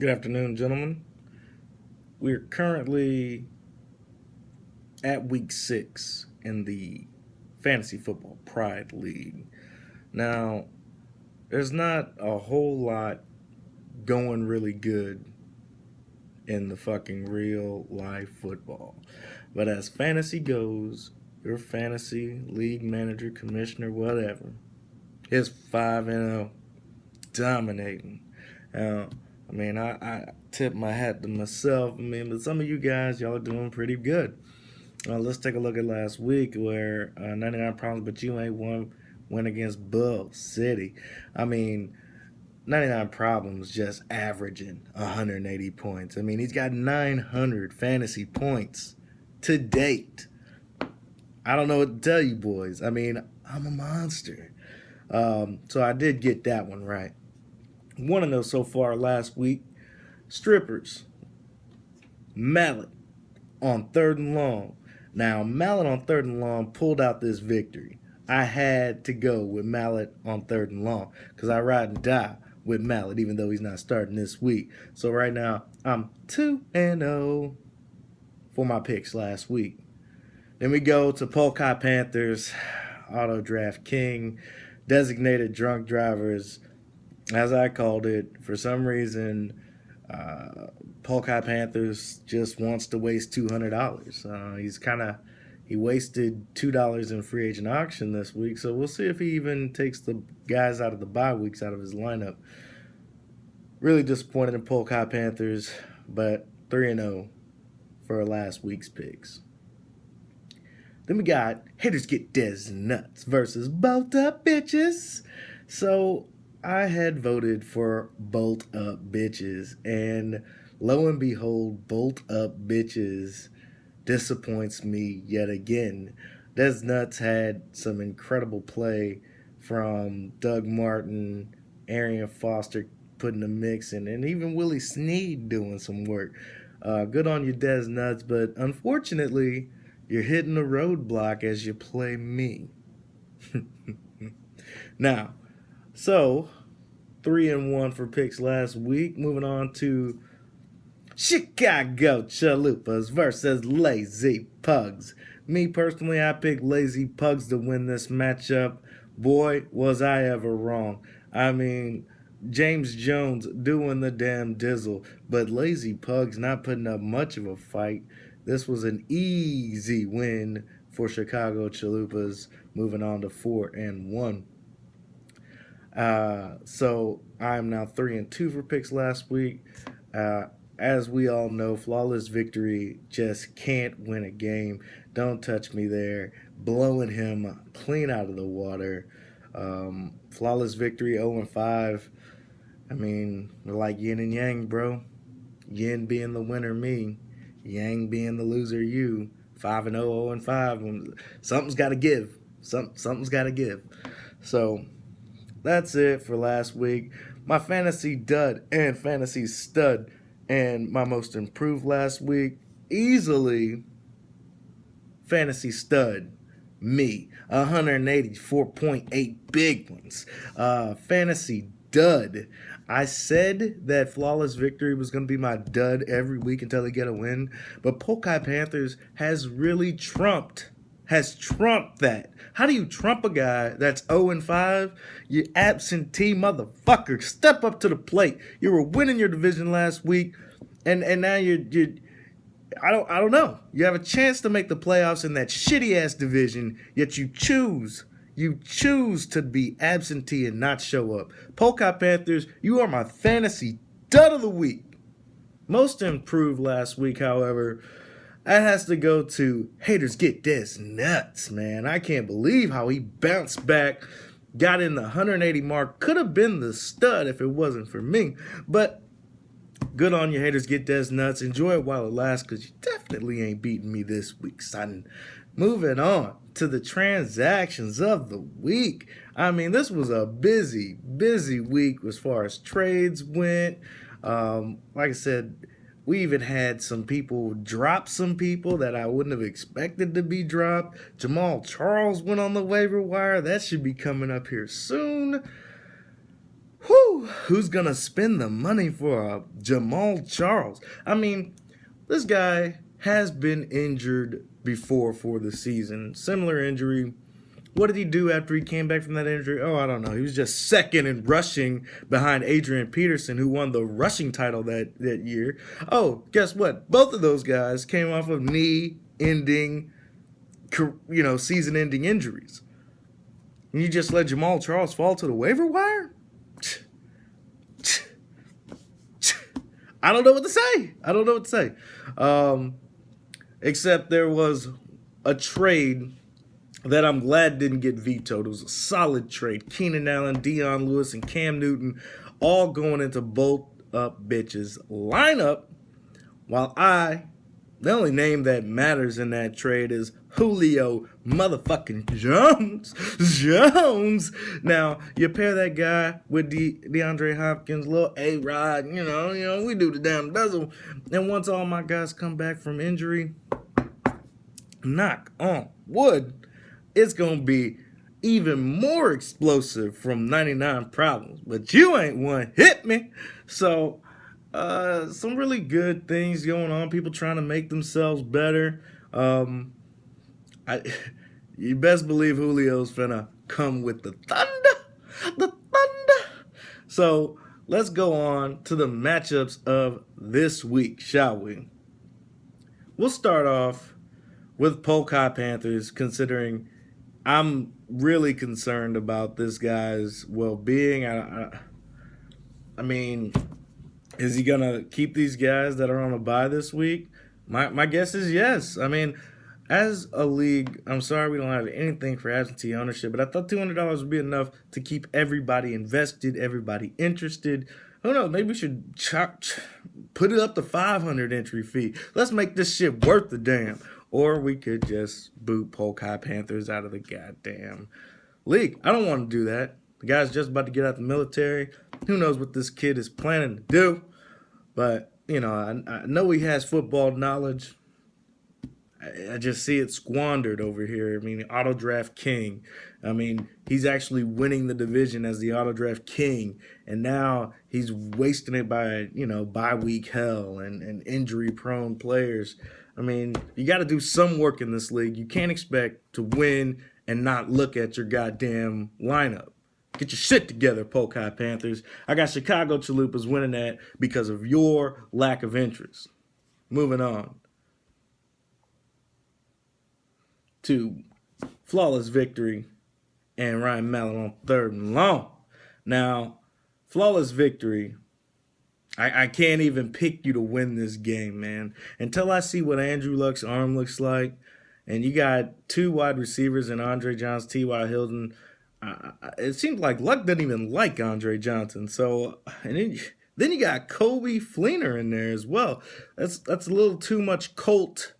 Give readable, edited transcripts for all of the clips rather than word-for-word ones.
Good afternoon, gentlemen. We're currently at week 6 in the Fantasy Football Pride League. Now, there's not a whole lot going really good in the fucking real life football. But as fantasy goes, your fantasy league manager, commissioner, whatever, is 5-0, dominating. Now, I tip my hat to myself. But some of you guys, y'all are doing pretty good. Let's take a look at last week where 99 Problems, but you ain't went against Bull City. 99 Problems just averaging 180 points. He's got 900 fantasy points to date. I don't know what to tell you, boys. I'm a monster. So I did get that one right. Want to know so far last week? Strippers. Mallet on 3rd and long. Now, Mallet on 3rd and long pulled out this victory. I had to go with Mallet on 3rd and long because I ride and die with Mallet, even though he's not starting this week. So right now, I'm 2-0 for my picks last week. Then we go to Polk High Panthers, Auto Draft King, Designated Drunk Drivers, as I called it. For some reason, Polk High Panthers just wants to waste $200. He wasted $2 in free agent auction this week, so we'll see if he even takes the guys out of the bye weeks out of his lineup. Really disappointed in Polk High Panthers, but 3-0 for last week's picks. Then we got Haters Get Des Nuts versus Bolt Up Bitches. So I had voted for Bolt Up Bitches, and lo and behold, Bolt Up Bitches disappoints me yet again. Des Nuts had some incredible play from Doug Martin, Arian Foster putting the mix in, and even Willie Snead doing some work. Good on you, Des Nuts, but unfortunately, you're hitting a roadblock as you play me. Now, so 3-1 for picks last week. Moving on to Chicago Chalupas versus Lazy Pugs. Me personally, I picked Lazy Pugs to win this matchup. Boy, was I ever wrong. James Jones doing the damn dizzle, but Lazy Pugs not putting up much of a fight. This was an easy win for Chicago Chalupas, moving on to 4-1. So I'm now 3-2 for picks last week. As we all know, Flawless Victory just can't win a game. Don't touch me there. Blowing him clean out of the water. Flawless Victory 0-5. We're like yin and yang, bro. Yin being the winner, me. Yang being the loser, you. 5-0, 0-5. Something's got to give. Something's got to give. So that's it for last week. My fantasy dud and fantasy stud and my most improved last week, easily fantasy stud, me. 184.8 big ones. Fantasy dud. I said that Flawless Victory was going to be my dud every week until they get a win, but Polk High Panthers has really trumped that. How do you trump a guy that's 0-5? You absentee motherfucker. Step up to the plate. You were winning your division last week, and now you're I don't know. You have a chance to make the playoffs in that shitty ass division, yet you choose to be absentee and not show up. Polk High Panthers, you are my fantasy dud of the week. Most improved last week, however, that has to go to Haters Get Des Nuts, man. I can't believe how he bounced back, got in the 180 mark. Could have been the stud if it wasn't for me. But good on you, Haters Get Des Nuts. Enjoy it while it lasts, because you definitely ain't beating me this week, son. Moving on to the transactions of the week. This was a busy week as far as trades went. Like I said, we even had some people drop some people that I wouldn't have expected to be dropped. Jamal Charles went on the waiver wire. That should be coming up here soon. Whew, who's going to spend the money for Jamal Charles? I mean, this guy has been injured before for the season. Similar injury. What did he do after he came back from that injury? Oh, I don't know. He was just second in rushing behind Adrian Peterson, who won the rushing title that year. Oh, guess what? Both of those guys came off of knee-ending, season-ending injuries. And you just let Jamal Charles fall to the waiver wire? I don't know what to say. Except there was a trade that I'm glad didn't get vetoed. It was a solid trade. Keenan Allen, Dion Lewis, and Cam Newton all going into bolt up bitches lineup, while the only name that matters in that trade is Julio motherfucking Jones. Now, you pair that guy with DeAndre Hopkins, little A-Rod, we do the damn dozen. And once all my guys come back from injury, knock on wood, it's going to be even more explosive from 99 problems. But you ain't one hit me. So, some really good things going on. People trying to make themselves better. You best believe Julio's finna come with the thunder. So, let's go on to the matchups of this week, shall we? We'll start off with Polk High Panthers, considering I'm really concerned about this guy's well-being. I mean, is he going to keep these guys that are on a bye this week? My guess is yes. I mean, as a league, I'm sorry we don't have anything for absentee ownership, but I thought $200 would be enough to keep everybody invested, everybody interested. Who knows? Maybe we should put it up to 500 entry fee. Let's make this shit worth the damn. Or we could just boot Polk High Panthers out of the goddamn league. I don't want to do that. The guy's just about to get out the military. Who knows what this kid is planning to do? But, I know he has football knowledge. I just see it squandered over here. I mean, auto draft king. I mean, he's actually winning the division as the auto draft king. And now he's wasting it by, bye week hell and injury-prone players. I mean, you got to do some work in this league. You can't expect to win and not look at your goddamn lineup. Get your shit together, Polk High Panthers. I got Chicago Chalupas winning that because of your lack of interest. Moving on to Flawless Victory and Ryan Mallett on third and long. Now, Flawless Victory, I can't even pick you to win this game, man. Until I see what Andrew Luck's arm looks like, and you got two wide receivers in Andre Johnson, T.Y. Hilton. It seems like Luck doesn't even like Andre Johnson. So, and then you got Kobe Fleener in there as well. That's a little too much Colt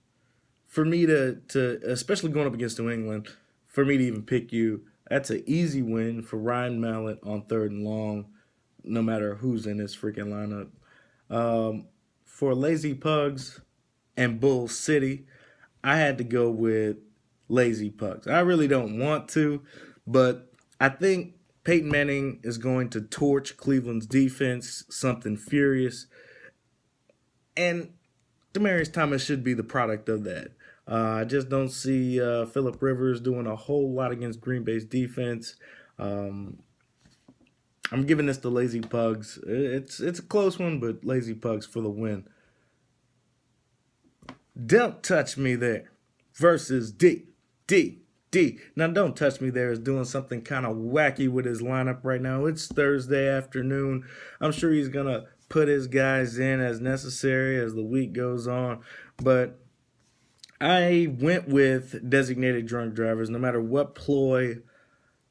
for me to especially going up against New England, for me to even pick you. That's an easy win for Ryan Mallett on third and long, no matter who's in this freaking lineup. For Lazy Pugs and Bull City, I had to go with Lazy Pugs. I really don't want to, but I think Peyton Manning is going to torch Cleveland's defense, something furious. And Demaryius Thomas should be the product of that. I just don't see Phillip Rivers doing a whole lot against Green Bay's defense. I'm giving this to Lazy Pugs. It's a close one, but Lazy Pugs for the win. Don't Touch Me There versus D. Now, Don't Touch Me There is doing something kind of wacky with his lineup right now. It's Thursday afternoon. I'm sure he's going to put his guys in as necessary as the week goes on. But I went with designated drunk drivers. No matter what ploy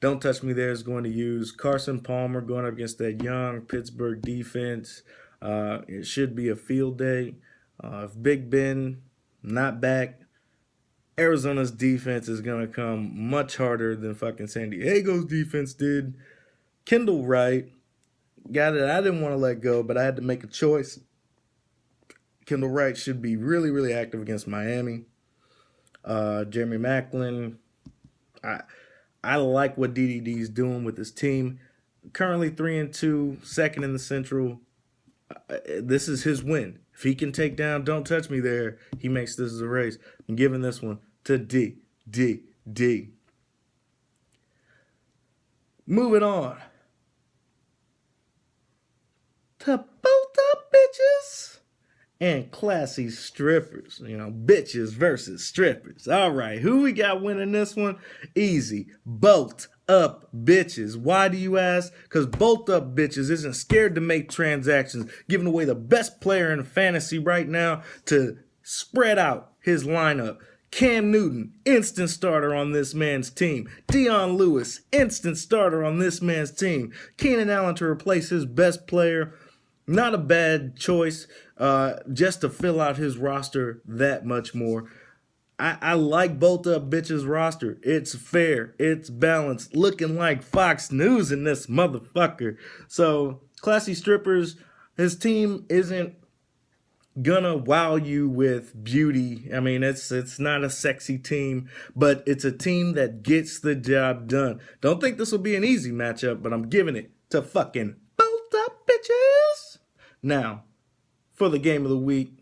Don't Touch Me There is going to use, Carson Palmer going up against that young Pittsburgh defense. It should be a field day. If Big Ben not back, Arizona's defense is going to come much harder than fucking San Diego's defense did. Kendall Wright, guy that I didn't want to let go, but I had to make a choice. Kendall Wright should be really, really active against Miami. Jeremy Maclin, I like what DDD is doing with his team. currently 3-2, second in the Central. This is his win. If he can take down Don't Touch Me there, he makes this a race. I'm giving this one to D. Moving on to Bolt Up Bitches and Classy Strippers. Bitches versus strippers. All right, who we got winning this one? Easy. Bolt Up Bitches. Why do you ask? Because Bolt Up Bitches isn't scared to make transactions, giving away the best player in fantasy right now to spread out his lineup. Cam Newton, instant starter on this man's team. Dion Lewis, instant starter on this man's team. Keenan Allen to replace his best player. Not a bad choice, just to fill out his roster that much more. I like Bolt Up Bitches roster. It's fair. It's balanced. Looking like Fox News in this motherfucker. So, Classy Strippers, his team isn't gonna wow you with beauty. I mean, it's not a sexy team, but it's a team that gets the job done. Don't think this will be an easy matchup, but I'm giving it to fucking Bolt Up Bitches. Now, for the game of the week,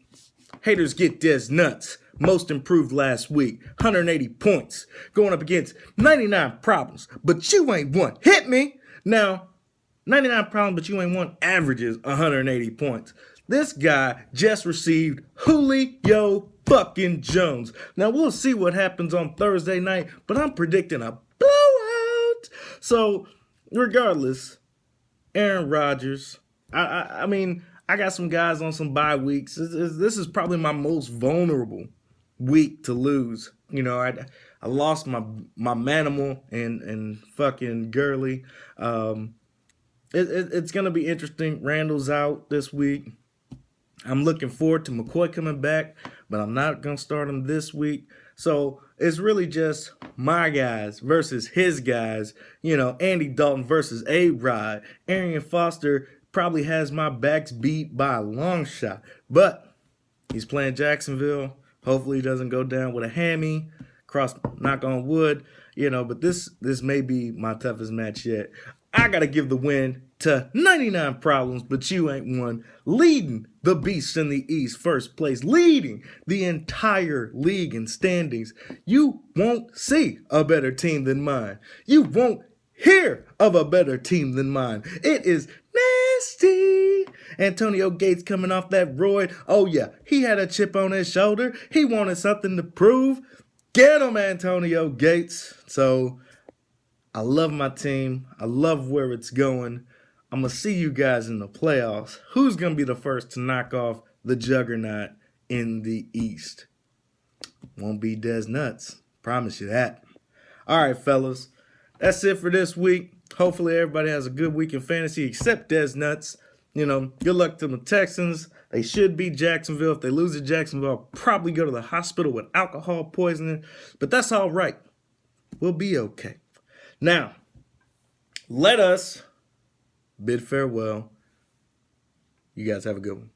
haters get Des nuts. Most improved last week, 180 points, going up against 99 problems, but you ain't one. Hit me. Now, 99 problems, but you ain't one averages 180 points. This guy just received Julio fucking Jones. Now, we'll see what happens on Thursday night, but I'm predicting a blowout. So, regardless, Aaron Rodgers, I mean, I got some guys on some bye weeks. This is probably my most vulnerable week to lose. I lost my manimal and fucking Gurley. It's gonna be interesting. Randall's out this week. I'm looking forward to McCoy coming back, but I'm not gonna start him this week. So it's really just my guys versus his guys. Andy Dalton versus A-Rod. Arian Foster probably has my backs beat by a long shot, but he's playing Jacksonville. Hopefully he doesn't go down with a hammy. Knock on wood. But this may be my toughest match yet. I got to give the win to 99 problems, but you ain't one. Leading the Beast in the East, first place. Leading the entire league in standings. You won't see a better team than mine. You won't hear of a better team than mine. It is nasty. Antonio Gates coming off that roid. Oh, yeah, he had a chip on his shoulder. He wanted something to prove. Get him, Antonio Gates. So, I love my team. I love where it's going. I'm going to see you guys in the playoffs. Who's going to be the first to knock off the juggernaut in the East? Won't be Des Nuts. Promise you that. All right, fellas. That's it for this week. Hopefully everybody has a good week in fantasy except Des Nuts. Good luck to the Texans. They should beat Jacksonville. If they lose to Jacksonville, I'll probably go to the hospital with alcohol poisoning. But that's all right. We'll be okay. Now, let us bid farewell. You guys have a good one.